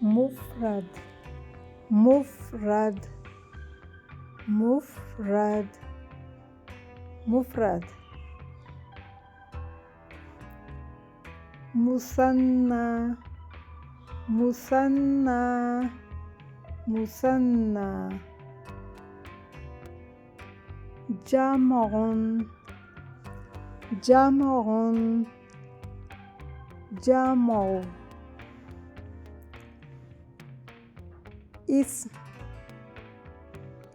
مفرد مفرد مفرد مفرد مثنى مثنى مثنى جمع جمع جمع اسم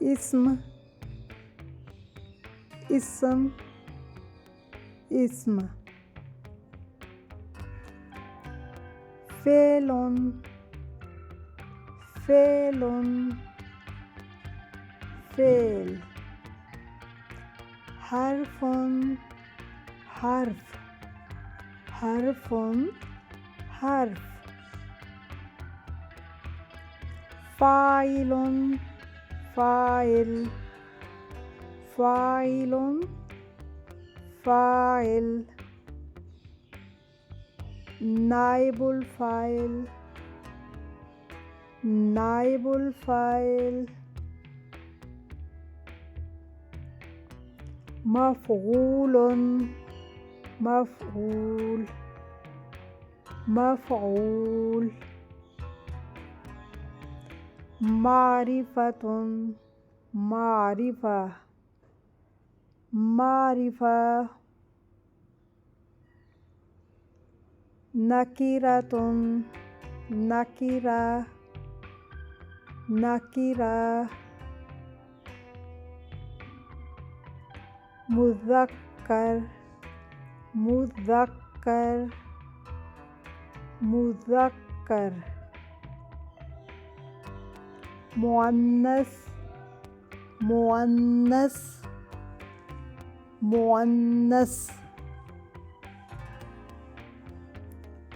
اسم اسم اسم فعل فعل فعل حرف حرف حرف حرف فاعل فاعل فاعل فاعل نائب الفاعل نائب الفاعل مفعول مفعول مفعول معرفة معرفة معرفة نكرة نكرة نكرة مذكر مذكر مذكر مؤنث مؤنث مؤنث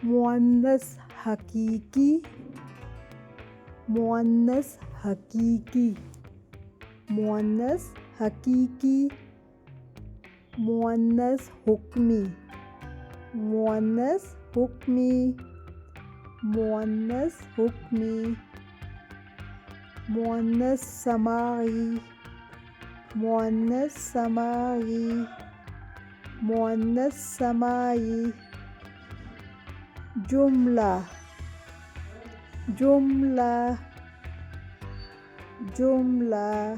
مؤنث حقيقي مؤنث حقيقي مؤنث حقيقي مؤنث حكمي مؤنث حكمي مؤنث حكمي مؤنث سماعي مؤنث سماعي مؤنث سماعي جملة جملة جملة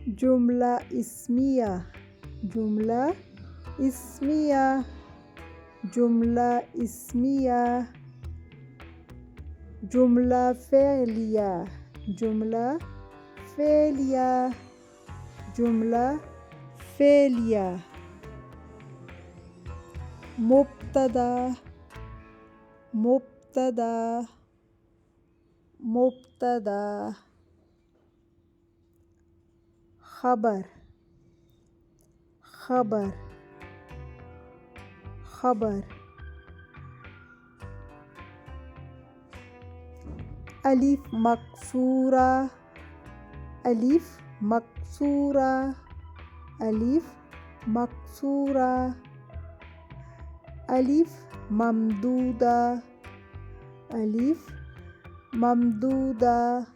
جملة اسمية جملة اسمية جملة اسمية جملة فعلية جملة فعلية جملة فعلية مبتدأ مبتدأ مبتدأ خبر خبر خبر ألف مكسورة ألف مكسورة ألف مكسورة ألف ممدودة ألف ممدودة